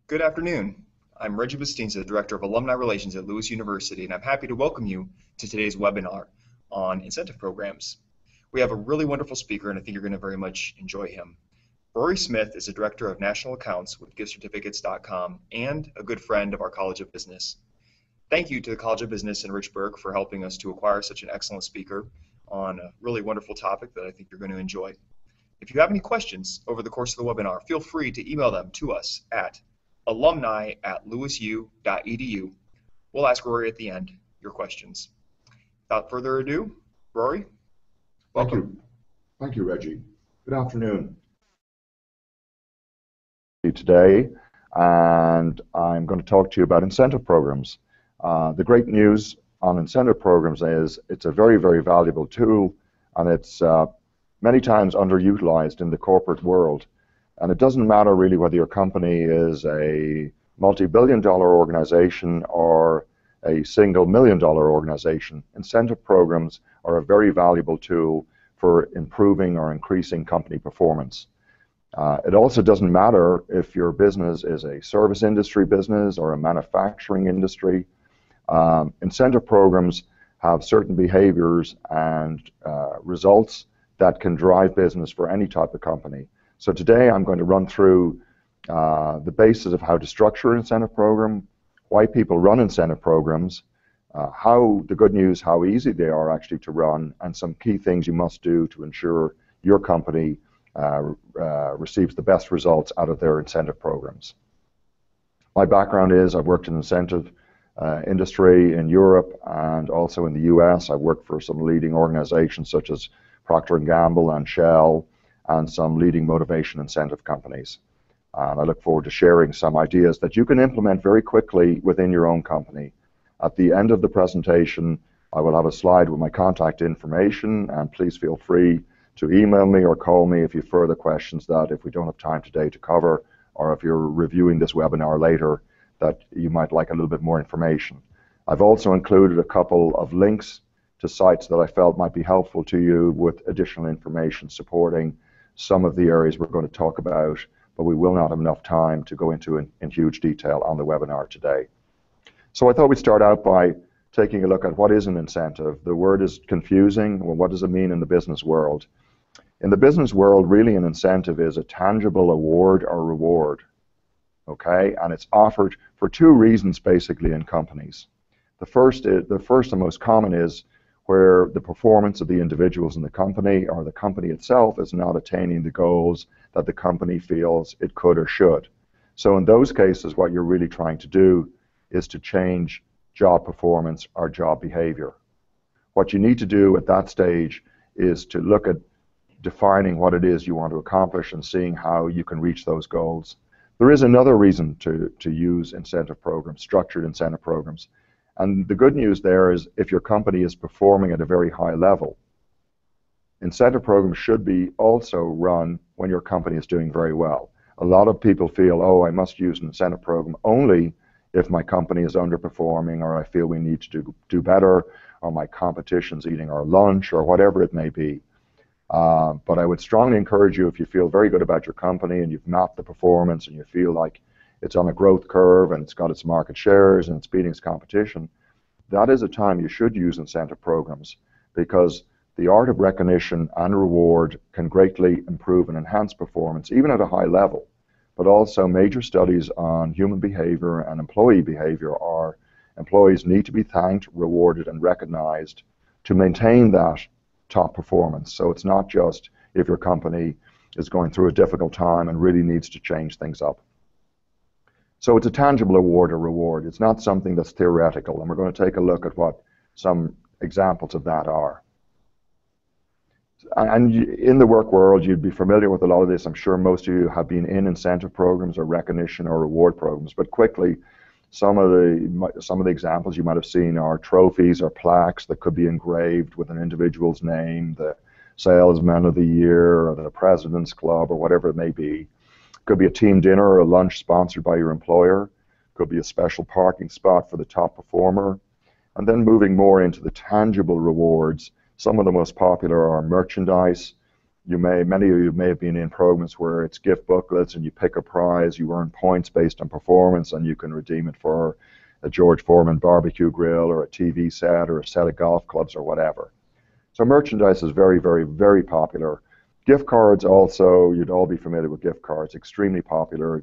Good afternoon. I'm Reggie Bustinza, Director of Alumni Relations at Lewis University, and I'm happy to welcome you to today's webinar on incentive programs. We have a really wonderful speaker, and I think you're going to very much enjoy him. Rory Smith is a Director of National Accounts with giftcertificates.com and a good friend of our College of Business. Thank you to the College of Business in Richburg for helping us to acquire such an excellent speaker on a really wonderful topic that I think you're going to enjoy. If you have any questions over the course of the webinar, feel free to email them to us at alumni@lewisu.edu. We'll ask Rory at the end your questions. Without further ado, Rory, welcome. Thank you, Reggie. Good afternoon. Today, and I'm going to talk to you about incentive programs. The great news on incentive programs is it's a very, very valuable tool, and it's many times underutilized in the corporate world. And it doesn't matter really whether your company is a multi-billion-dollar organization or a single-million-dollar organization. Incentive programs are a very valuable tool for improving or increasing company performance. It also doesn't matter if your business is a service industry business or a manufacturing industry. Incentive programs have certain behaviors and results that can drive business for any type of company. So today I'm going to run through the basis of how to structure an incentive program, why people run incentive programs, how easy they are actually to run, and some key things you must do to ensure your company receives the best results out of their incentive programs. My background is I've worked in incentive industry in Europe and also in the US. I've worked for some leading organizations such as Procter Gamble and Shell and some leading motivation incentive companies. And I look forward to sharing some ideas that you can implement very quickly within your own company. At the end of the presentation, I will have a slide with my contact information, and please feel free to email me or call me if you have further questions that if we don't have time today to cover, or if you're reviewing this webinar later that you might like a little bit more information. I've also included a couple of links to sites that I felt might be helpful to you with additional information supporting some of the areas we're going to talk about, but we will not have enough time to go into in huge detail on the webinar today. So I thought we'd start out by taking a look at what is an incentive. The word is confusing. Well, what does it mean in the business world? In the business world, really an incentive is a tangible award or reward, okay? And it's offered for two reasons basically in companies. The first and most common is where the performance of the individuals in the company or the company itself is not attaining the goals that the company feels it could or should. So in those cases, what you're really trying to do is to change job performance or job behavior. What you need to do at that stage is to look at defining what it is you want to accomplish and seeing how you can reach those goals. There is another reason to use incentive programs, structured incentive programs. And the good news there is if your company is performing at a very high level, incentive programs should be also run when your company is doing very well. A lot of people feel, oh, I must use an incentive program only if my company is underperforming, or I feel we need to do better, or my competition's eating our lunch, or whatever it may be. But I would strongly encourage you, if you feel very good about your company and you've mapped the performance and you feel like it's on a growth curve and it's got its market shares and it's beating its competition, that is a time you should use incentive programs, because the art of recognition and reward can greatly improve and enhance performance, even at a high level. But also major studies on human behavior and employee behavior are employees need to be thanked, rewarded, and recognized to maintain that top performance. So it's not just if your company is going through a difficult time and really needs to change things up. So it's a tangible award or reward. It's not something that's theoretical, and we're going to take a look at what some examples of that are. And in the work world, you'd be familiar with a lot of this. I'm sure most of you have been in incentive programs or recognition or reward programs. But quickly, some of the examples you might have seen are trophies or plaques that could be engraved with an individual's name, the Salesman of the Year, or the President's Club, or whatever it may be. Could be a team dinner or a lunch sponsored by your employer. Could be a special parking spot for the top performer. And then moving more into the tangible rewards, some of the most popular are merchandise, Many of you may have been in programs where it's gift booklets and you pick a prize, you earn points based on performance, and you can redeem it for a George Foreman barbecue grill or a TV set or a set of golf clubs or whatever. So merchandise is very, very, very popular. Gift cards also, you'd all be familiar with gift cards, extremely popular.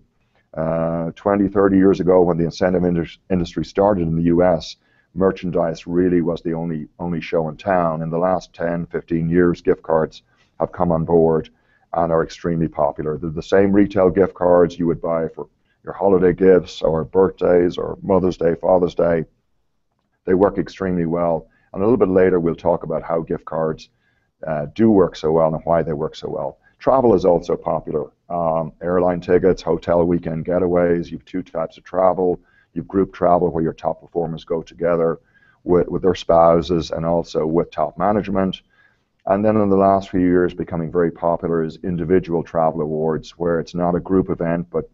20, 30 years ago when the incentive industry started in the US, merchandise really was the only show in town. In the last 10, 15 years, gift cards have come on board and are extremely popular. They're the same retail gift cards you would buy for your holiday gifts or birthdays or Mother's Day, Father's Day. They work extremely well. And a little bit later, we'll talk about how gift cards do work so well and why they work so well. Travel is also popular. Airline tickets, hotel weekend getaways. You have two types of travel. You have group travel where your top performers go together with their spouses and also with top management. And then in the last few years, becoming very popular is individual travel awards, where it's not a group event, but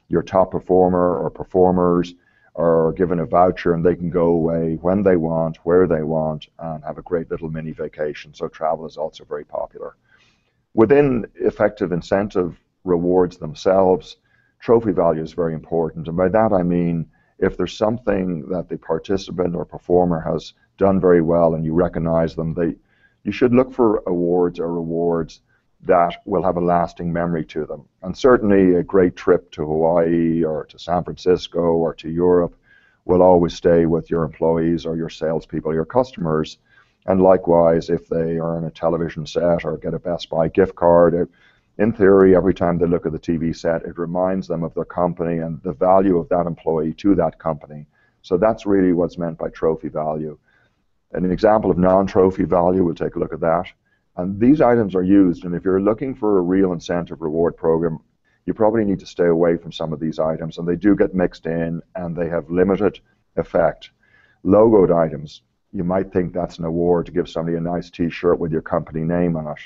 your top performer or performers are given a voucher and they can go away when they want, where they want, and have a great little mini vacation. So travel is also very popular. Within effective incentive rewards themselves, trophy value is very important. And by that I mean, if there's something that the participant or performer has done very well and you recognize them, you should look for awards or rewards that will have a lasting memory to them. And certainly a great trip to Hawaii or to San Francisco or to Europe will always stay with your employees or your salespeople, your customers. And likewise, if they earn a television set or get a Best Buy gift card, in theory, every time they look at the TV set, it reminds them of their company and the value of that employee to that company. So that's really what's meant by trophy value. An example of non-trophy value, we'll take a look at that. And these items are used, and if you're looking for a real incentive reward program, you probably need to stay away from some of these items, and they do get mixed in, and they have limited effect. Logoed items, you might think that's an award to give somebody a nice t-shirt with your company name on it,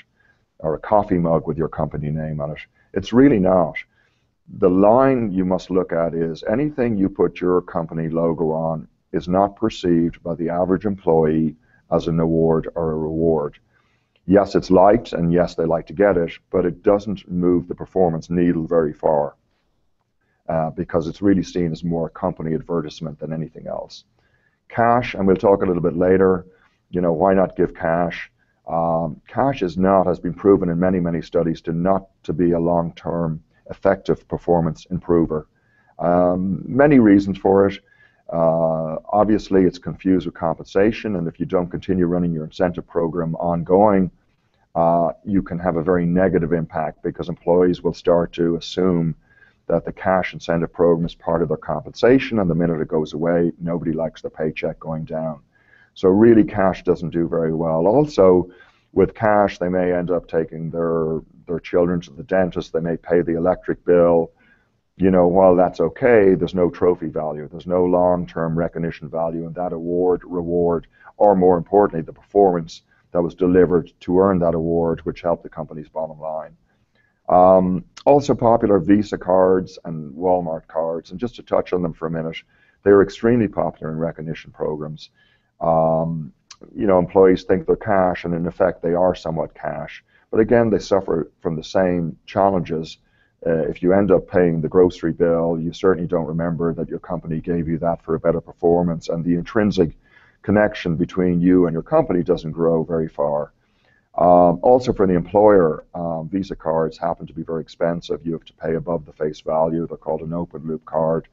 or a coffee mug with your company name on it. It's really not. The line you must look at is anything you put your company logo on is not perceived by the average employee as an award or a reward. Yes, it's liked, and yes, they like to get it, but it doesn't move the performance needle very far because it's really seen as more company advertisement than anything else. Cash, and we'll talk a little bit later, why not give cash? Cash is not, has been proven in many, many studies not to be a long-term effective performance improver. Many reasons for it. Obviously, it's confused with compensation, and if you don't continue running your incentive program ongoing, you can have a very negative impact because employees will start to assume that the cash incentive program is part of their compensation, and the minute it goes away, nobody likes the paycheck going down. So really, cash doesn't do very well. Also, with cash, they may end up taking their children to the dentist, they may pay the electric bill. While that's okay, there's no trophy value. There's no long-term recognition value in that reward, or more importantly, the performance that was delivered to earn that award, which helped the company's bottom line. Also popular, Visa cards and Walmart cards, and just to touch on them for a minute, they are extremely popular in recognition programs. Employees think they're cash, and in effect, they are somewhat cash. But again, they suffer from the same challenges. If you end up paying the grocery bill, you certainly don't remember that your company gave you that for a better performance, and the intrinsic connection between you and your company doesn't grow very far. Also for the employer, Visa cards happen to be very expensive. You have to pay above the face value. They're called an open loop card,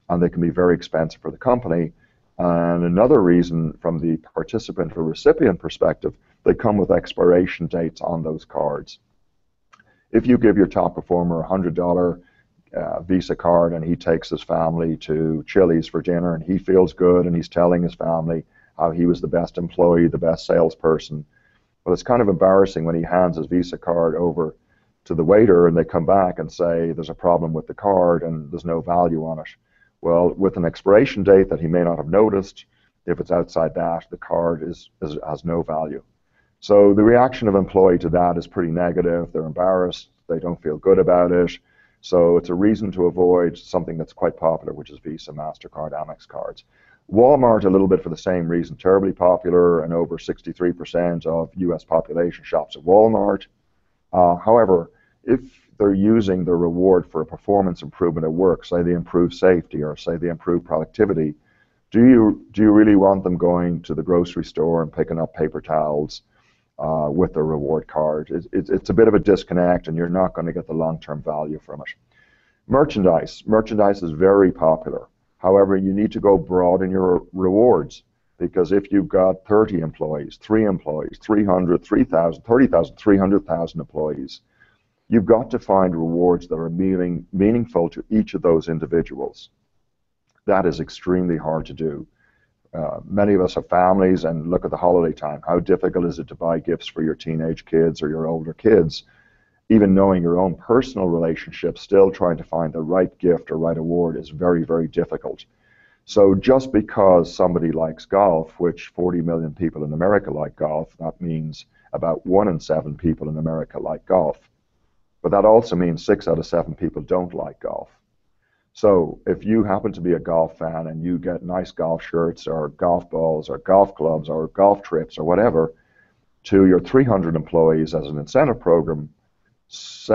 and they can be very expensive for the company. And another reason from the participant or recipient perspective, they come with expiration dates on those cards. If you give your top performer a $100 Visa card and he takes his family to Chili's for dinner and he feels good and he's telling his family how he was the best employee, the best salesperson, well, it's kind of embarrassing when he hands his Visa card over to the waiter and they come back and say there's a problem with the card and there's no value on it. Well, with an expiration date that he may not have noticed, if it's outside that, the card has no value. So the reaction of employee to that is pretty negative. They're embarrassed. They don't feel good about it. So it's a reason to avoid something that's quite popular, which is Visa, MasterCard, Amex cards. Walmart, a little bit for the same reason, terribly popular, and over 63% of US population shops at Walmart. However, if they're using the reward for a performance improvement at work, say they improve safety or say they improve productivity, do you really want them going to the grocery store and picking up paper towels with their reward card? It's a bit of a disconnect, and you're not going to get the long-term value from it. Merchandise is very popular. However, you need to go broad in your rewards, because if you've got 30 employees, 3 employees, 300, 3,000, 30,000, 300,000 employees, you've got to find rewards that are meaningful to each of those individuals. That is extremely hard to do. Many of us have families, and look at the holiday time. How difficult is it to buy gifts for your teenage kids or your older kids? Even knowing your own personal relationship, still trying to find the right gift or right award is very, very difficult. So just because somebody likes golf, which 40 million people in America like golf, that means about 1 in 7 people in America like golf. But that also means 6 out of 7 people don't like golf. So if you happen to be a golf fan and you get nice golf shirts or golf balls or golf clubs or golf trips or whatever to your 300 employees as an incentive program, 6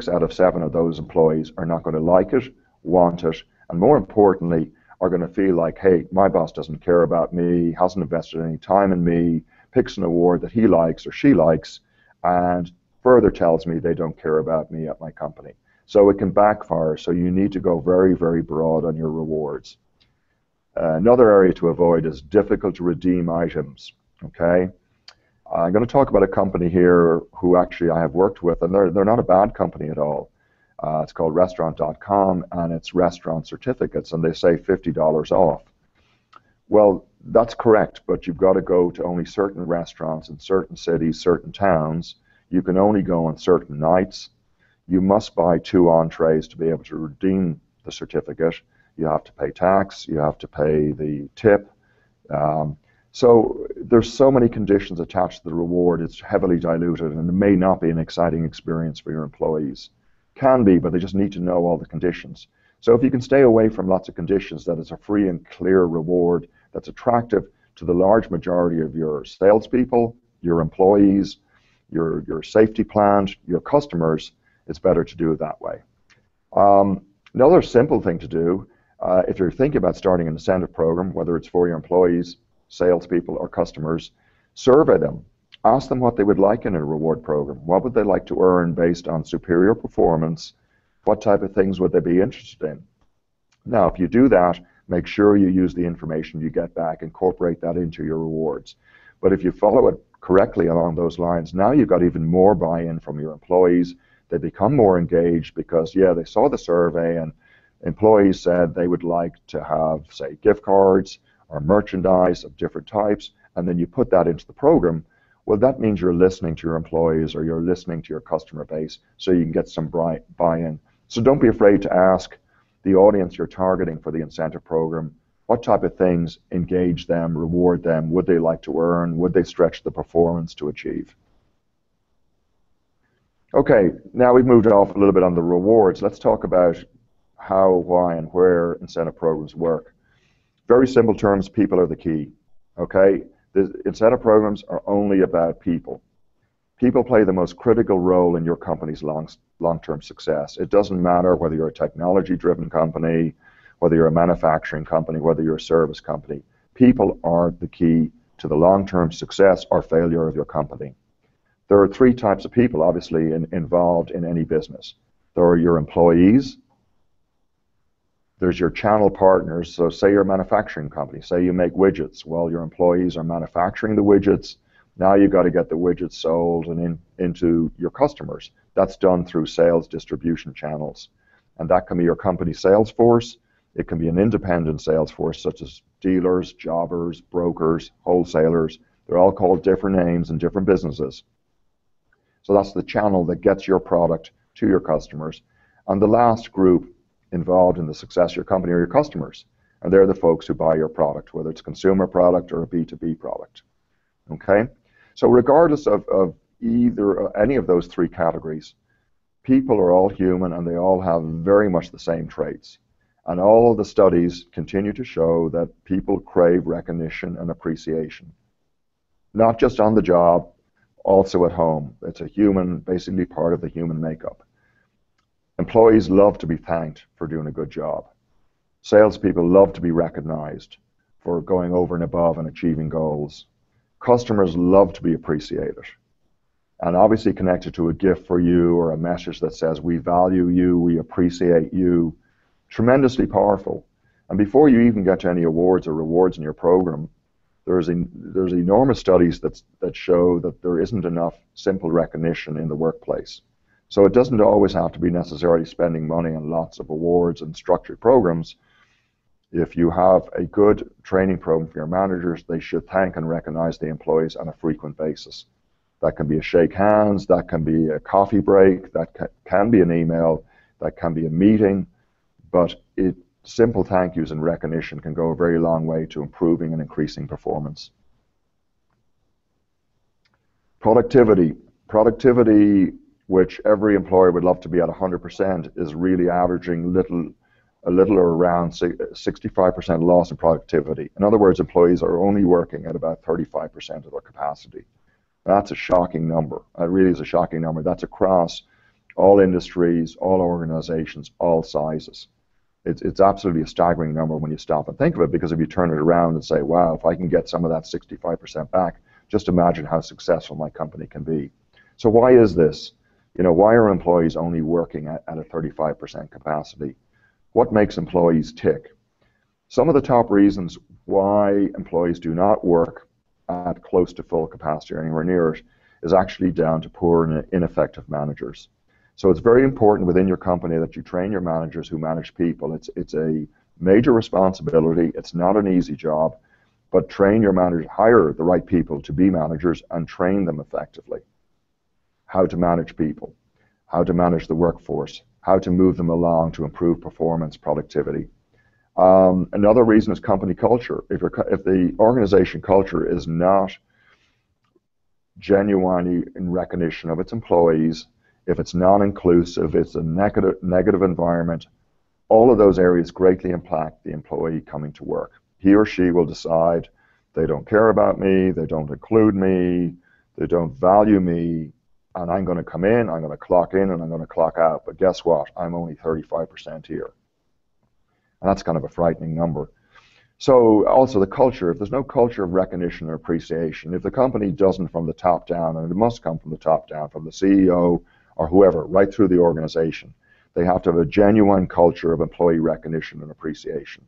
out of 7 of those employees are not going to like it, want it, and more importantly, are going to feel like, hey, my boss doesn't care about me, hasn't invested any time in me, picks an award that he likes or she likes, and further tells me they don't care about me at my company. So it can backfire, so you need to go very, very broad on your rewards. Another area to avoid is difficult to redeem items, okay? I'm going to talk about a company here who actually I have worked with, and they're not a bad company at all. It's called restaurant.com, and it's restaurant certificates, and they say $50 off. Well, that's correct, but you've got to go to only certain restaurants in certain cities, certain towns. You can only go on certain nights. You must buy 2 entrees to be able to redeem the certificate. You have to pay tax. You have to pay the tip. So there's so many conditions attached to the reward. It's heavily diluted, and it may not be an exciting experience for your employees. Can be, but they just need to know all the conditions. So if you can stay away from lots of conditions, that it's a free and clear reward that's attractive to the large majority of your salespeople, your employees, your safety plans, your customers, it's better to do it that way. Another simple thing to do, if you're thinking about starting an incentive program, whether it's for your employees, salespeople, or customers, survey them. Ask them what they would like in a reward program. What would they like to earn based on superior performance? What type of things would they be interested in? Now, if you do that, make sure you use the information you get back, incorporate that into your rewards. But if you follow it correctly along those lines, now you've got even more buy-in from your employees. They become more engaged because, yeah, they saw the survey and employees said they would like to have, say, gift cards or merchandise of different types, and then you put that into the program. Well, that means you're listening to your employees or you're listening to your customer base so you can get some buy-in. So don't be afraid to ask the audience you're targeting for the incentive program, what type of things engage them, reward them, would they like to earn, would they stretch the performance to achieve? Okay, now we've moved off a little bit on the rewards. Let's talk about how, why, and where incentive programs work. Very simple terms, people are the key, okay? The incentive programs are only about people. People play the most critical role in your company's long-term success. It doesn't matter whether you're a technology-driven company, whether you're a manufacturing company, whether you're a service company. People are the key to the long-term success or failure of your company. There are 3 types of people, obviously, involved in any business. There are your employees. There's your channel partners. So say you're a manufacturing company. Say you make widgets. Well, your employees are manufacturing the widgets. Now you've got to get the widgets sold and into your customers. That's done through sales distribution channels. And that can be your company sales force. It can be an independent sales force, such as dealers, jobbers, brokers, wholesalers. They're all called different names in different businesses. So that's the channel that gets your product to your customers. And the last group involved in the success of your company are your customers. And they're the folks who buy your product, whether it's a consumer product or a B2B product. Okay? So regardless of either any of those 3 categories, people are all human and they all have very much the same traits. And all of the studies continue to show that people crave recognition and appreciation. Not just on the job, also at home. It's a human, basically part of the human makeup. Employees love to be thanked for doing a good job. Salespeople love to be recognized for going over and above and achieving goals. Customers love to be appreciated. And obviously connected to a gift for you or a message that says, we value you, we appreciate you. Tremendously powerful. And before you even get to any awards or rewards in your program, there's enormous studies that show that there isn't enough simple recognition in the workplace. So it doesn't always have to be necessarily spending money on lots of awards and structured programs. If you have a good training program for your managers, they should thank and recognize the employees on a frequent basis. That can be a shake hands, that can be a coffee break, that can be an email, that can be a meeting, but simple thank yous and recognition can go a very long way to improving and increasing performance. Productivity. Productivity, which every employer would love to be at 100%, is really averaging a little or around 65% loss in productivity. In other words, employees are only working at about 35% of their capacity. That's a shocking number. It really is a shocking number. That's across all industries, all organizations, all sizes. It's absolutely a staggering number when you stop and think of it, because if you turn it around and say, wow, if I can get some of that 65% back, just imagine how successful my company can be. So why is this? Why are employees only working at a 35% capacity? What makes employees tick? Some of the top reasons why employees do not work at close to full capacity or anywhere near it is actually down to poor and ineffective managers. So it's very important within your company that you train your managers who manage people. It's a major responsibility. It's not an easy job, but train your managers, hire the right people to be managers and train them effectively. How to manage people, how to manage the workforce, how to move them along to improve performance, productivity. Another reason is company culture. If the organization culture is not genuinely in recognition of its employees, if it's non-inclusive, it's a negative environment, all of those areas greatly impact the employee coming to work. He or she will decide they don't care about me, they don't include me, they don't value me, and I'm going to come in, I'm going to clock in, and I'm going to clock out. But guess what? I'm only 35% here. And that's kind of a frightening number. So also the culture, if there's no culture of recognition or appreciation, if the company doesn't from the top down, and it must come from the top down, from the CEO or whoever, right through the organization, they have to have a genuine culture of employee recognition and appreciation.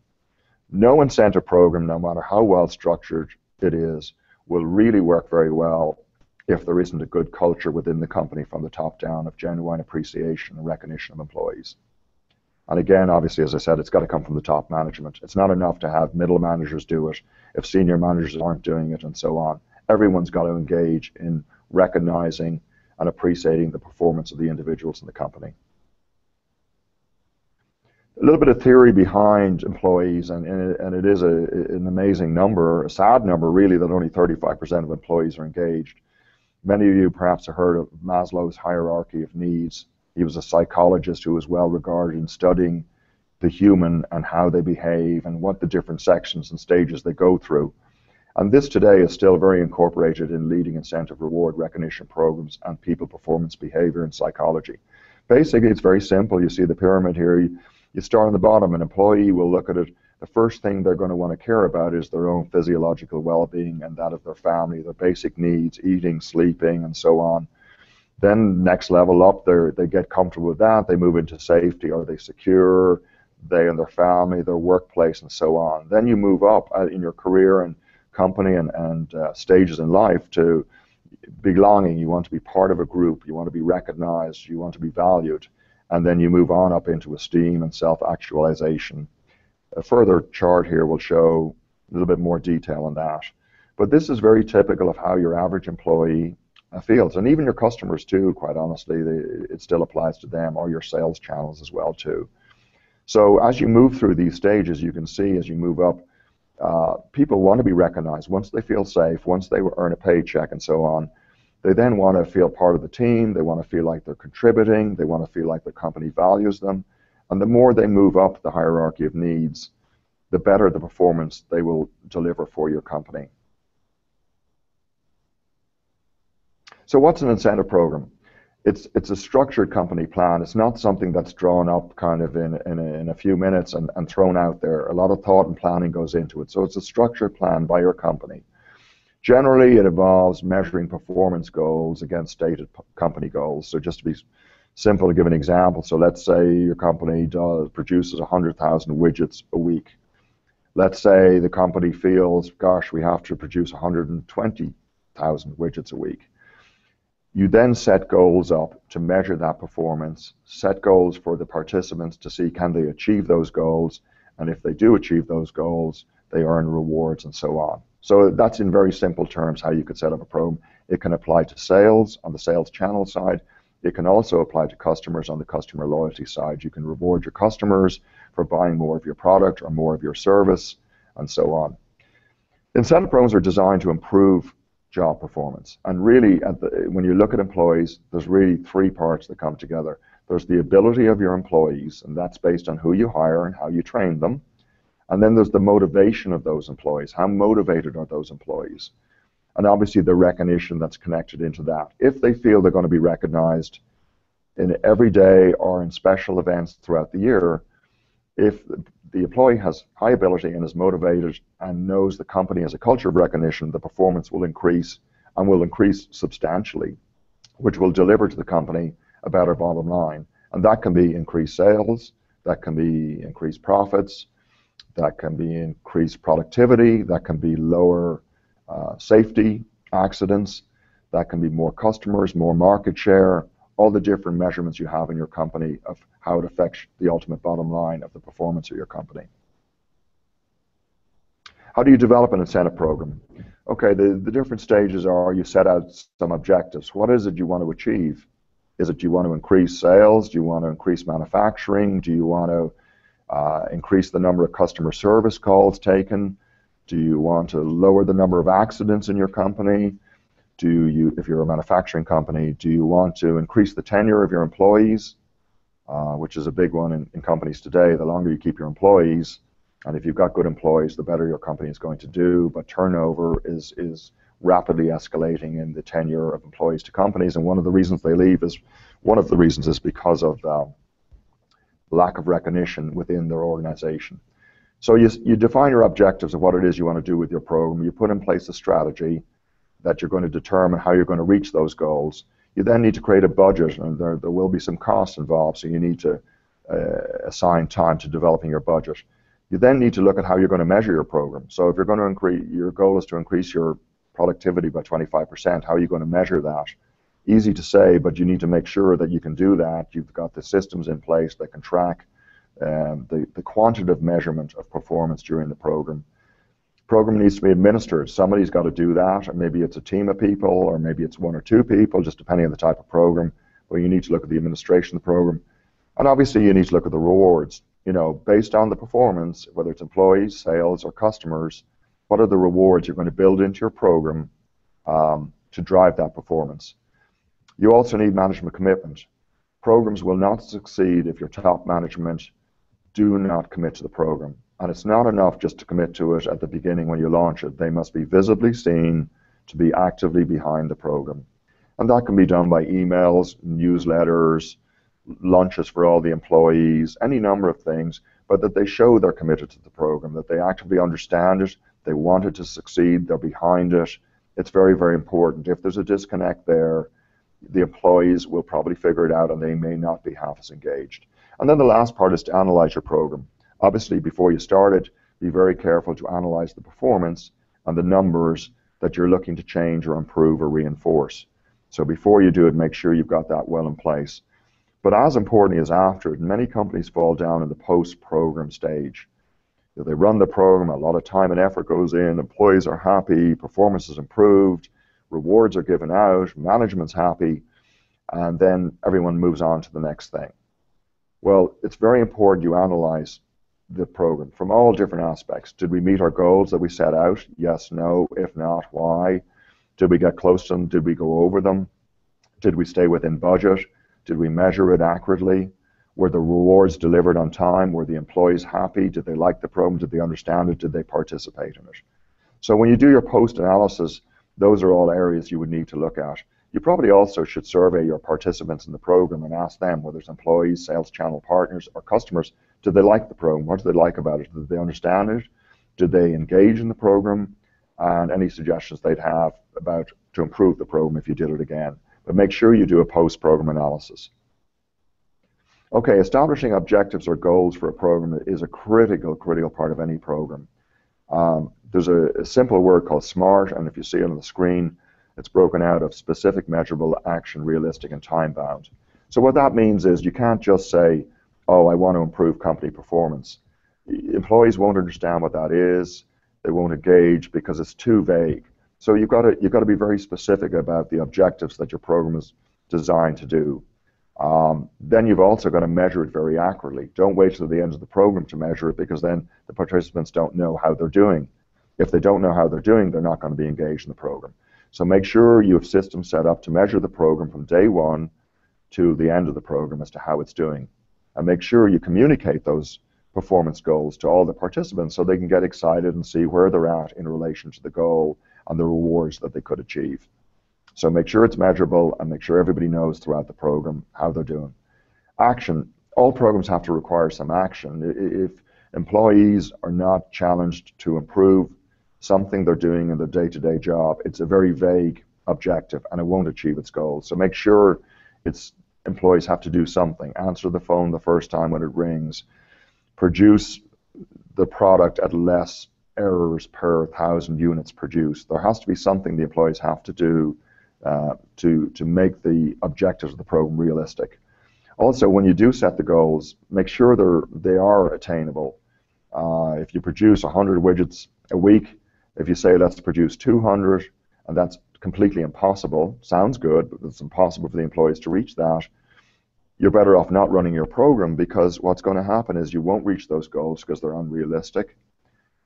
No incentive program, no matter how well structured it is, will really work very well if there isn't a good culture within the company from the top down of genuine appreciation and recognition of employees. And again, obviously, as I said, it's got to come from the top management. It's not enough to have middle managers do it if senior managers aren't doing it and so on. Everyone's got to engage in recognizing and appreciating the performance of the individuals in the company. A little bit of theory behind employees, and it is an amazing number, a sad number really, that only 35% of employees are engaged. Many of you perhaps have heard of Maslow's hierarchy of needs. He was a psychologist who was well regarded in studying the human and how they behave and what the different sections and stages they go through. And this today is still very incorporated in leading incentive reward recognition programs and people performance behavior and psychology. Basically, it's very simple. You see the pyramid here. You start on the bottom. An employee will look at it. The first thing they're going to want to care about is their own physiological well-being and that of their family, their basic needs, eating, sleeping, and so on. Then next level up, they get comfortable with that. They move into safety. Are they secure? They and their family, their workplace, and so on. Then you move up in your career and company and stages in life to belonging. You want to be part of a group. You want to be recognized. You want to be valued. And then you move on up into esteem and self-actualization. A further chart here will show a little bit more detail on that. But this is very typical of how your average employee feels, and even your customers too, quite honestly. It still applies to them, or your sales channels as well too. So as you move through these stages, you can see as you move up, people want to be recognized. Once they feel safe, once they earn a paycheck and so on, they then want to feel part of the team. They want to feel like they're contributing. They want to feel like the company values them. And the more they move up the hierarchy of needs, the better the performance they will deliver for your company. So what's an incentive program? It's a structured company plan. It's not something that's drawn up kind of in a few minutes and thrown out there. A lot of thought and planning goes into it. So it's a structured plan by your company. Generally, it involves measuring performance goals against stated company goals. So just to be simple, to give an example, so let's say your company produces 100,000 widgets a week. Let's say the company feels, gosh, we have to produce 120,000 widgets a week. You then set goals up to measure that performance, set goals for the participants to see can they achieve those goals, and if they do achieve those goals, they earn rewards and so on. So that's in very simple terms how you could set up a program. It can apply to sales on the sales channel side. It can also apply to customers on the customer loyalty side. You can reward your customers for buying more of your product or more of your service and so on. Incentive programs are designed to improve job performance. And really, when you look at employees, there's really three parts that come together. There's the ability of your employees, and that's based on who you hire and how you train them. And then there's the motivation of those employees. How motivated are those employees? And obviously the recognition that's connected into that. If they feel they're going to be recognized in every day or in special events throughout the year, if the employee has high ability and is motivated and knows the company has a culture of recognition, the performance will increase and will increase substantially, which will deliver to the company a better bottom line. And that can be increased sales, that can be increased profits, that can be increased productivity, that can be lower safety accidents, that can be more customers, more market share, all the different measurements you have in your company of how it affects the ultimate bottom line of the performance of your company. How do you develop an incentive program? Okay, the different stages are you set out some objectives. What is it you want to achieve? Is it you want to increase sales? Do you want to increase manufacturing? Do you want to increase the number of customer service calls taken? Do you want to lower the number of accidents in your company? If you're a manufacturing company, do you want to increase the tenure of your employees, which is a big one in companies today? The longer you keep your employees, and if you've got good employees, the better your company is going to do. But turnover is rapidly escalating in the tenure of employees to companies, and one of the reasons they leave is because of lack of recognition within their organization. So you define your objectives of what it is you want to do with your program. You put in place a strategy that you're going to determine how you're going to reach those goals. You then need to create a budget, and there will be some costs involved, so you need to assign time to developing your budget. You then need to look at how you're going to measure your program. So if you're going to your goal is to increase your productivity by 25%, how are you going to measure that? Easy to say, but you need to make sure that you can do that. You've got the systems in place that can track the quantitative measurement of performance during the program. Program needs to be administered. Somebody's got to do that, or maybe it's a team of people, or maybe it's one or two people, just depending on the type of program. But you need to look at the administration of the program. And obviously you need to look at the rewards. You know, based on the performance, whether it's employees, sales, or customers, what are the rewards you're going to build into your program to drive that performance? You also need management commitment. Programs will not succeed if your top management do not commit to the program. And it's not enough just to commit to it at the beginning when you launch it. They must be visibly seen to be actively behind the program. And that can be done by emails, newsletters, lunches for all the employees, any number of things, but that they show they're committed to the program, that they actively understand it, they want it to succeed, they're behind it. It's very, very important. If there's a disconnect there, the employees will probably figure it out and they may not be half as engaged. And then the last part is to analyze your program. Obviously, before you start it, be very careful to analyze the performance and the numbers that you're looking to change or improve or reinforce. So before you do it, make sure you've got that well in place. But as importantly as after it, many companies fall down in the post-program stage. They run the program, a lot of time and effort goes in, employees are happy, performance is improved, rewards are given out, management's happy, and then everyone moves on to the next thing. Well, it's very important you analyze the program from all different aspects. Did we meet our goals that we set out? Yes, no. If not, why? Did we get close to them? Did we go over them? Did we stay within budget? Did we measure it accurately? Were the rewards delivered on time? Were the employees happy? Did they like the program? Did they understand it? Did they participate in it? So when you do your post-analysis, those are all areas you would need to look at. You probably also should survey your participants in the program and ask them, whether it's employees, sales channel partners, or customers, do they like the program? What do they like about it? Do they understand it? Do they engage in the program? And any suggestions they'd have about to improve the program if you did it again. But make sure you do a post-program analysis. Okay, establishing objectives or goals for a program is a critical part of any program. There's a simple word called SMART, and if you see it on the screen, it's broken out of specific, measurable, action, realistic, and time-bound. So what that means is you can't just say, oh, I want to improve company performance. Employees won't understand what that is. They won't engage because it's too vague. So you've got to be very specific about the objectives that your program is designed to do. Then you've also got to measure it very accurately. Don't wait till the end of the program to measure it, because then the participants don't know how they're doing. If they don't know how they're doing, they're not going to be engaged in the program. So make sure you have systems set up to measure the program from day one to the end of the program as to how it's doing. And make sure you communicate those performance goals to all the participants so they can get excited and see where they're at in relation to the goal and the rewards that they could achieve. So make sure it's measurable and make sure everybody knows throughout the program how they're doing. Action. All programs have to require some action. If employees are not challenged to improve something they're doing in their day-to-day job, it's a very vague objective and it won't achieve its goals. So make sure employees have to do something. Answer the phone the first time when it rings. Produce the product at less errors per 1,000 units produced. There has to be something the employees have to do to make the objectives of the program realistic. Also, when you do set the goals, make sure they are attainable. If you produce 100 widgets a week, if you say let's produce 200, and that's completely impossible, sounds good, but it's impossible for the employees to reach that, you're better off not running your program, because what's going to happen is you won't reach those goals because they're unrealistic.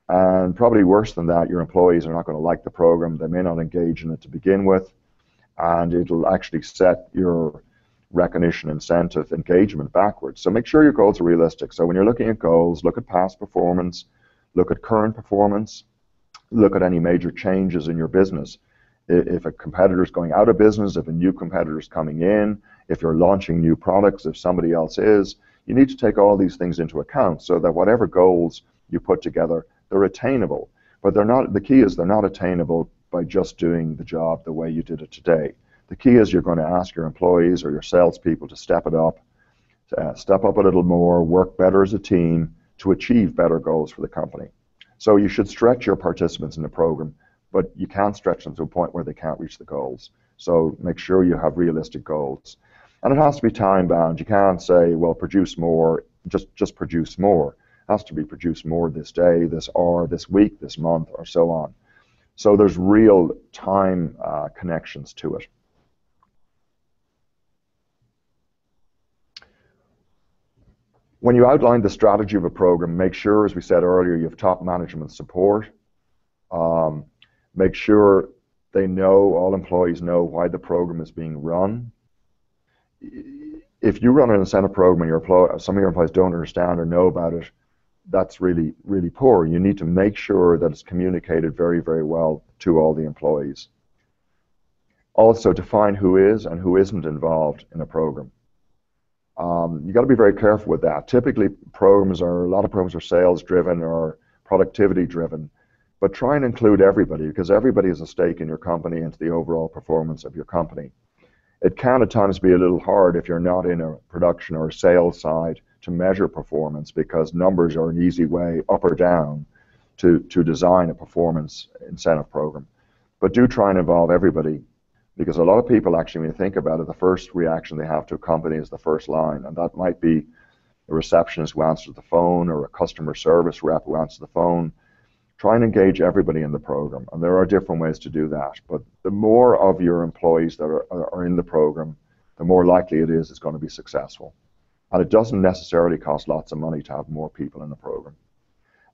And probably worse than that, your employees are not going to like the program. They may not engage in it to begin with, and it'll actually set your recognition, incentive, engagement backwards. So make sure your goals are realistic. So when you're looking at goals, look at past performance, look at current performance, look at any major changes in your business. If a competitor is going out of business, if a new competitor is coming in, if you're launching new products, if somebody else is, you need to take all these things into account so that whatever goals you put together, they're attainable. But they're not. The key is they're not attainable by just doing the job the way you did it today. The key is you're going to ask your employees or your salespeople to step it up, step up a little more, work better as a team to achieve better goals for the company. So you should stretch your participants in the program, but you can't stretch them to a point where they can't reach the goals. So make sure you have realistic goals. And it has to be time-bound. You can't say, well, produce more, just produce more. It has to be produce more this day, this hour, this week, this month, or so on. So there's real time connections to it. When you outline the strategy of a program, make sure, as we said earlier, you have top management support. Make sure they know, all employees know why the program is being run. If you run an incentive program and some of your employees don't understand or know about it, that's really, really poor. You need to make sure that it's communicated very, very well to all the employees. Also, define who is and who isn't involved in a program. You got to be very careful with that. Typically, a lot of programs are sales-driven or productivity-driven, but try and include everybody, because everybody has a stake in your company and to the overall performance of your company. It can at times be a little hard if you're not in a production or a sales side to measure performance, because numbers are an easy way up or down to design a performance incentive program. But do try and involve everybody, because a lot of people actually, when you think about it, the first reaction they have to a company is the first line, and that might be a receptionist who answers the phone or a customer service rep who answers the phone. Try and engage everybody in the program, and there are different ways to do that. But the more of your employees that are in the program, the more likely it is it's going to be successful. And it doesn't necessarily cost lots of money to have more people in the program.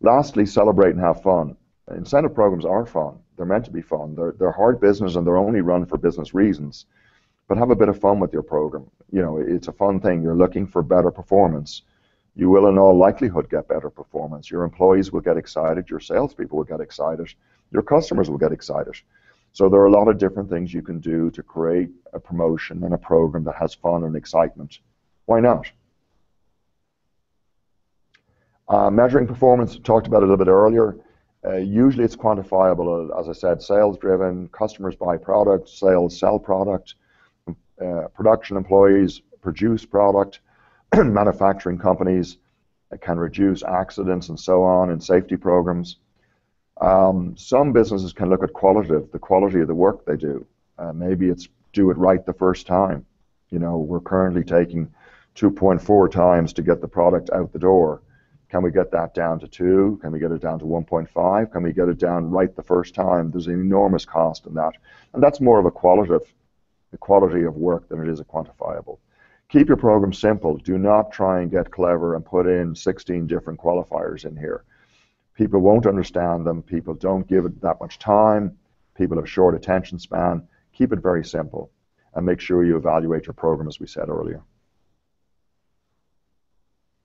Lastly, celebrate and have fun. Incentive programs are fun. They're meant to be fun. They're hard business and they're only run for business reasons. But have a bit of fun with your program. You know, it's a fun thing. You're looking for better performance. You will in all likelihood get better performance. Your employees will get excited. Your salespeople will get excited. Your customers will get excited. So there are a lot of different things you can do to create a promotion and a program that has fun and excitement. Why not? Measuring performance, talked about it a little bit earlier. Usually it's quantifiable, as I said, sales driven, customers buy product, sales sell product, production employees produce product, manufacturing companies can reduce accidents and so on in safety programs. Some businesses can look at the quality of the work they do. Maybe it's do it right the first time. You know, we're currently taking 2.4 times to get the product out the door. Can we get that down to 2? Can we get it down to 1.5? Can we get it down right the first time? There's an enormous cost in that. And that's more of a quality of work than it is a quantifiable. Keep your program simple. Do not try and get clever and put in 16 different qualifiers in here. People won't understand them. People don't give it that much time. People have short attention span. Keep it very simple and make sure you evaluate your program as we said earlier.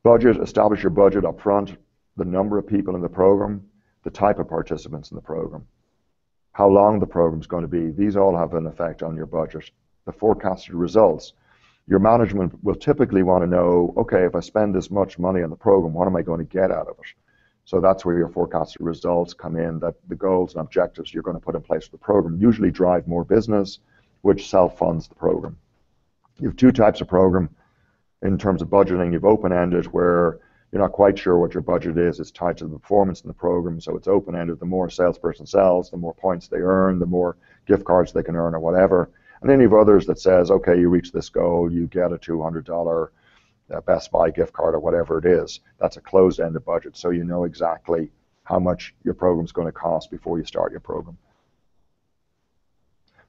Budget, establish your budget up front, the number of people in the program, the type of participants in the program, how long the program is going to be. These all have an effect on your budget. The forecasted results. Your management will typically want to know, okay, if I spend this much money on the program, what am I going to get out of it? So that's where your forecasted results come in, that the goals and objectives you're going to put in place for the program usually drive more business, which self-funds the program. You have two types of program. In terms of budgeting, you've open-ended, where you're not quite sure what your budget is. It's tied to the performance in the program, so it's open-ended. The more a salesperson sells, the more points they earn, the more gift cards they can earn or whatever. And then you have others that says, okay, you reach this goal, you get a $200 Best Buy gift card or whatever it is. That's a closed-ended budget, so you know exactly how much your program's going to cost before you start your program.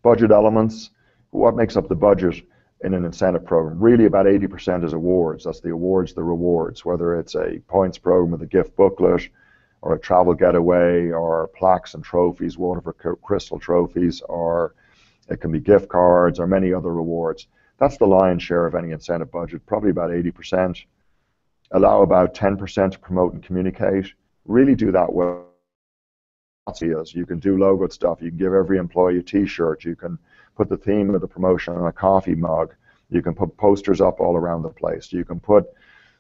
Budget elements. What makes up the budget in an incentive program? Really about 80% is awards. That's the awards, the rewards, whether it's a points program with a gift booklet or a travel getaway or plaques and trophies, Waterford Crystal trophies, or it can be gift cards or many other rewards. That's the lion's share of any incentive budget, probably about 80%. Allow about 10% to promote and communicate. Really do that well. You can do logo stuff. You can give every employee a t-shirt. You can put the theme of the promotion on a coffee mug. You can put posters up all around the place. You can put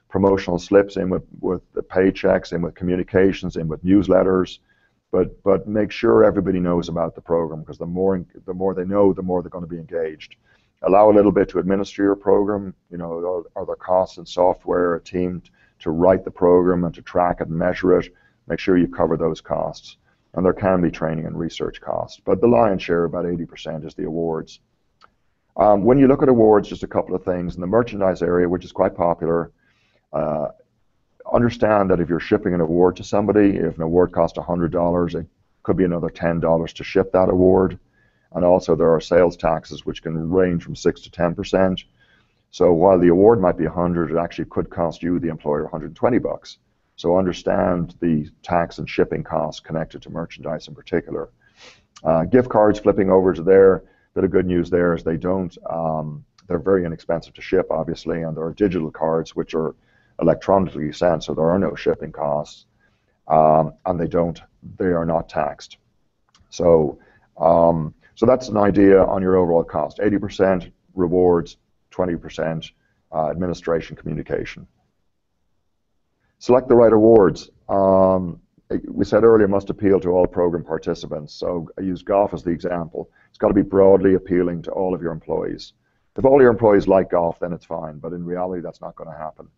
promotional slips in with the paychecks, in with communications, in with newsletters. But make sure everybody knows about the program, because the more they know, the more they're going to be engaged. Allow a little bit to administer your program. You know, are there costs in software, a team to write the program and to track it and measure it? Make sure you cover those costs. And there can be training and research costs. But the lion's share, about 80%, is the awards. When you look at awards, just a couple of things. In the merchandise area, which is quite popular, understand that if you're shipping an award to somebody, if an award costs $100, it could be another $10 to ship that award. And also there are sales taxes, which can range from 6 to 10%. So while the award might be $100, it actually could cost you, the employer, $120. So understand the tax and shipping costs connected to merchandise in particular. Gift cards, flipping over to there, bit of good news there is they're very inexpensive to ship, obviously, and there are digital cards which are electronically sent, so there are no shipping costs, and they are not taxed. So that's an idea on your overall cost. 80% rewards, 20% administration communication. Select the right awards. We said earlier, must appeal to all program participants. So I use golf as the example. It's got to be broadly appealing to all of your employees. If all your employees like golf, then it's fine, but in reality, that's not going to happen.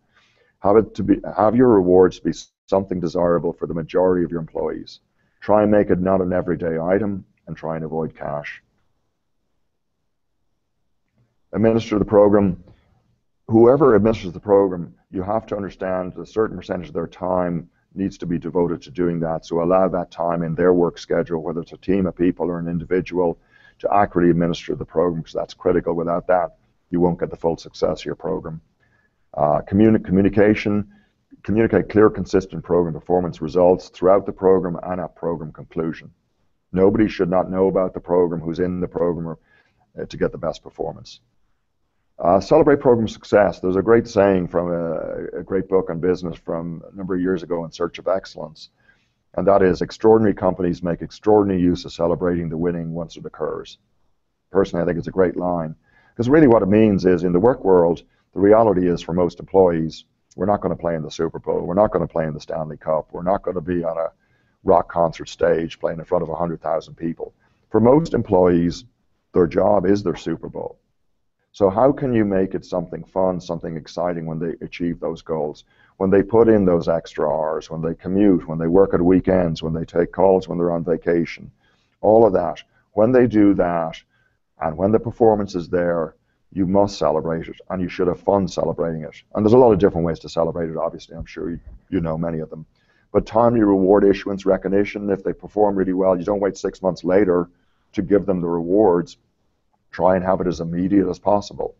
Have your rewards be something desirable for the majority of your employees. Try and make it not an everyday item, and try and avoid cash. Administer the program. Whoever administers the program, you have to understand a certain percentage of their time needs to be devoted to doing that. So allow that time in their work schedule, whether it's a team of people or an individual, to accurately administer the program, because that's critical. Without that, you won't get the full success of your program. Communication. Communicate clear, consistent program performance results throughout the program and at program conclusion. Nobody should not know about the program who's in the program to get the best performance. Celebrate program success. There's a great saying from a great book on business from a number of years ago, In Search of Excellence. and that is extraordinary companies make extraordinary use of celebrating the winning once it occurs. Personally, I think it's a great line, because really what it means is in the work world, the reality is for most employees, we're not going to play in the Super Bowl, we're not going to play in the Stanley Cup, we're not going to be on a rock concert stage playing in front of 100,000 people. For most employees, their job is their Super Bowl. So how can you make it something fun, something exciting when they achieve those goals? When they put in those extra hours, when they commute, when they work at weekends, when they take calls, when they're on vacation, all of that. When they do that, and when the performance is there, you must celebrate it, and you should have fun celebrating it. And there's a lot of different ways to celebrate it, obviously. I'm sure you know many of them. But timely reward issuance, recognition, if they perform really well, you don't wait 6 months later to give them the rewards. Try and have it as immediate as possible.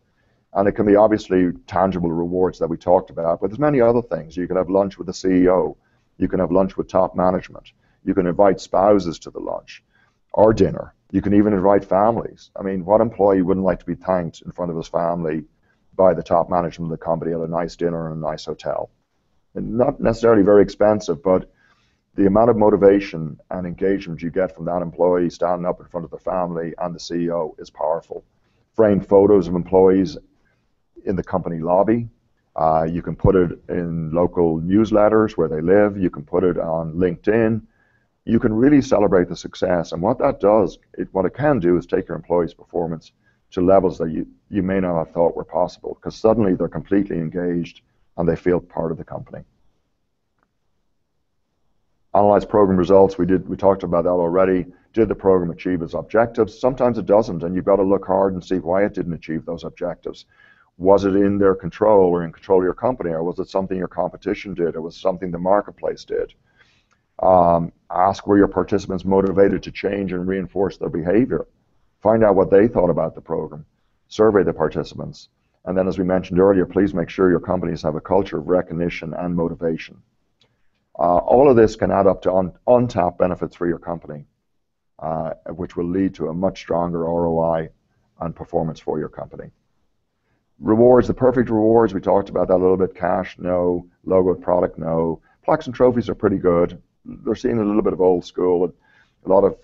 And it can be obviously tangible rewards that we talked about, but there's many other things. You can have lunch with the CEO. You can have lunch with top management. You can invite spouses to the lunch or dinner. You can even invite families. I mean, what employee wouldn't like to be thanked in front of his family by the top management of the company at a nice dinner in a nice hotel? And not necessarily very expensive, but the amount of motivation and engagement you get from that employee standing up in front of the family and the CEO is powerful. Framed photos of employees in the company lobby. You can put it in local newsletters where they live. You can put it on LinkedIn. You can really celebrate the success. And what that does, what it can do is take your employees' performance to levels that you may not have thought were possible, because suddenly they're completely engaged and they feel part of the company. Analyze program results. We talked about that already. Did the program achieve its objectives? Sometimes it doesn't, and you've got to look hard and see why it didn't achieve those objectives. Was it in their control or in control of your company, or was it something your competition did, or was it something the marketplace did? Ask were your participants motivated to change and reinforce their behavior. Find out what they thought about the program. Survey the participants. And then, as we mentioned earlier, please make sure your companies have a culture of recognition and motivation. All of this can add up to untapped benefits for your company, which will lead to a much stronger ROI and performance for your company. Rewards, the perfect rewards, we talked about that a little bit. Cash, no. Logo product, no. Plaques and trophies are pretty good. They're seeing a little bit of old school. A lot of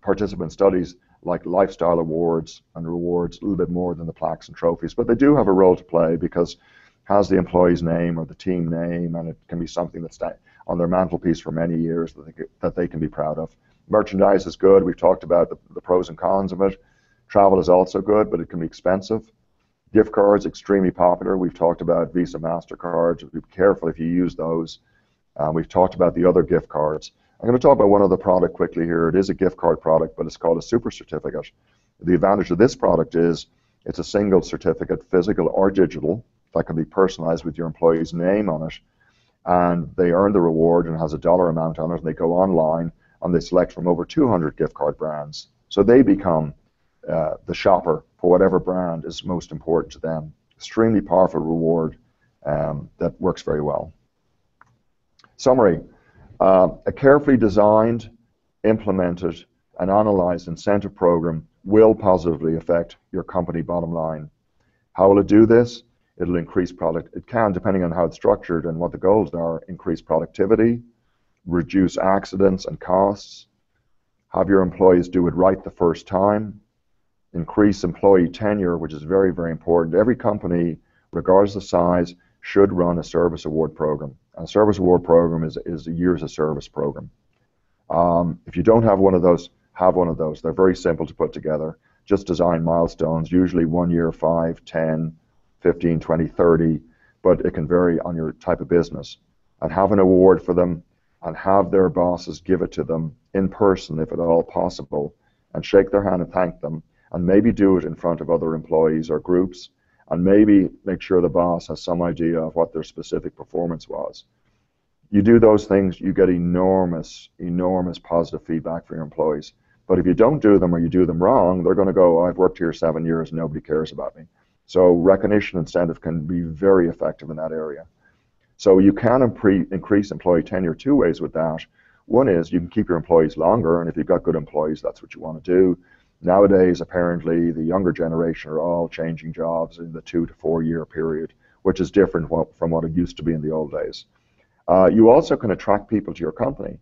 participant studies like lifestyle awards and rewards a little bit more than the plaques and trophies, but they do have a role to play because has the employee's name or the team name, and it can be something that's on their mantelpiece for many years that they can be proud of. Merchandise is good. We've talked about the pros and cons of it. Travel is also good, but it can be expensive. Gift cards, extremely popular. We've talked about Visa, MasterCards. Be careful if you use those. We've talked about the other gift cards. I'm going to talk about one other product quickly here. It is a gift card product, but it's called a super certificate. The advantage of this product is it's a single certificate, physical or digital, that can be personalized with your employee's name on it, and they earn the reward and has a dollar amount on it, and they go online and they select from over 200 gift card brands. So they become the shopper for whatever brand is most important to them. Extremely powerful reward that works very well. Summary, a carefully designed, implemented, and analyzed incentive program will positively affect your company bottom line. How will it do this? It'll increase it can, depending on how it's structured and what the goals are, increase productivity, reduce accidents and costs, have your employees do it right the first time, increase employee tenure, which is very, very important. Every company, regardless of size, should run a service award program. A service award program is a years of service program. If you don't have one of those, have one of those. They're very simple to put together. Just design milestones, usually 1 year, 5, 10, 15, 20, 30, but it can vary on your type of business. And have an award for them and have their bosses give it to them in person if at all possible, and shake their hand and thank them, and maybe do it in front of other employees or groups, and maybe make sure the boss has some idea of what their specific performance was. You do those things, you get enormous, enormous positive feedback from your employees. But if you don't do them or you do them wrong, they're going to go, oh, I've worked here 7 years and nobody cares about me. So recognition incentive can be very effective in that area. So you can increase employee tenure two ways with that. One is you can keep your employees longer, and if you've got good employees, that's what you want to do. Nowadays, apparently, the younger generation are all changing jobs in the 2 to 4 year period, which is different from what it used to be in the old days. You also can attract people to your company.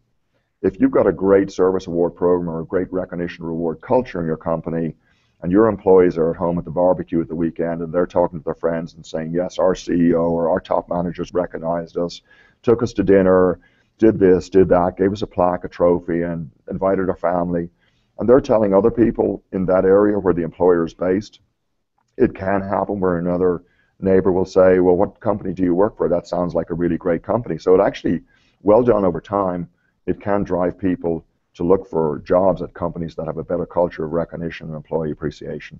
If you've got a great service award program or a great recognition reward culture in your company, and your employees are at home at the barbecue at the weekend and they're talking to their friends and saying, yes, our CEO or our top managers recognized us, took us to dinner, did this, did that, gave us a plaque, a trophy, and invited our family, and they're telling other people in that area where the employer is based, it can happen where another neighbor will say, well, what company do you work for? That sounds like a really great company. So it actually, well done over time, it can drive people to look for jobs at companies that have a better culture of recognition and employee appreciation.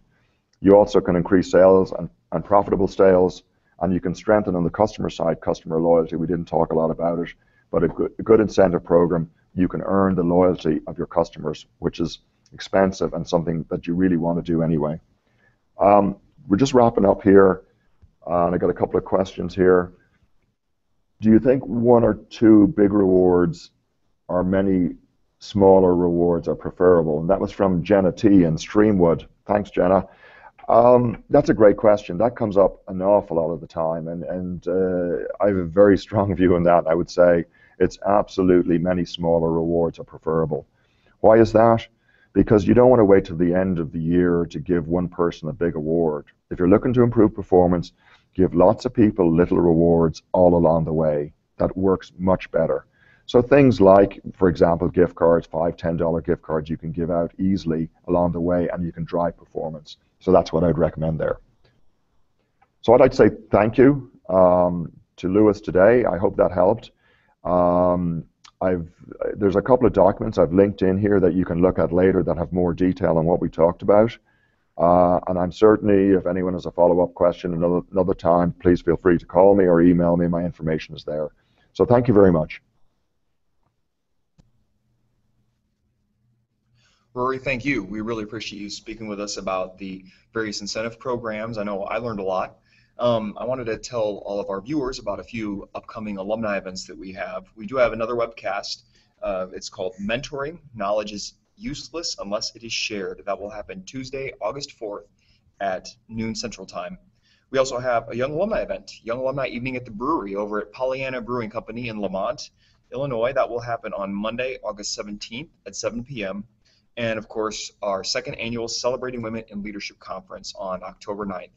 You also can increase sales and profitable sales, and you can strengthen on the customer side customer loyalty. We didn't talk a lot about it, but a good incentive program, you can earn the loyalty of your customers, which is expensive and something that you really want to do anyway. We're just wrapping up here, and I got a couple of questions here. Do you think one or two big rewards or many smaller rewards are preferable? And that was from Jenna T. in Streamwood. Thanks, Jenna. That's a great question. That comes up an awful lot of the time, and I have a very strong view on that. I would say it's absolutely many smaller rewards are preferable. Why is that? Because you don't want to wait till the end of the year to give one person a big award. If you're looking to improve performance, give lots of people little rewards all along the way. That works much better. So things like, for example, gift cards, $5, $10 gift cards you can give out easily along the way, and you can drive performance. So that's what I'd recommend there. So I'd like to say thank you to Lewis today. I hope that helped. There's a couple of documents I've linked in here that you can look at later that have more detail on what we talked about. And I'm certainly, if anyone has a follow-up question another time, please feel free to call me or email me. My information is there. So thank you very much. Rory, thank you. We really appreciate you speaking with us about the various incentive programs. I know I learned a lot. I wanted to tell all of our viewers about a few upcoming alumni events that we have. We do have another webcast. It's called Mentoring. Knowledge is Useless Unless It Is Shared. That will happen Tuesday, August 4th at noon Central Time. We also have a Young Alumni event, Young Alumni Evening at the Brewery over at Pollyanna Brewing Company in Lamont, Illinois. That will happen on Monday, August 17th at 7 p.m. And, of course, our second annual Celebrating Women in Leadership Conference on October 9th.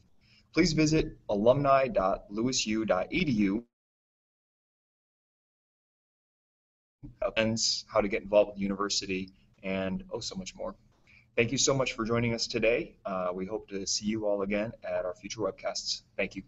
Please visit alumni.lewisu.edu. Events, how to get involved with the university, and so much more. Thank you so much for joining us today. We hope to see you all again at our future webcasts. Thank you.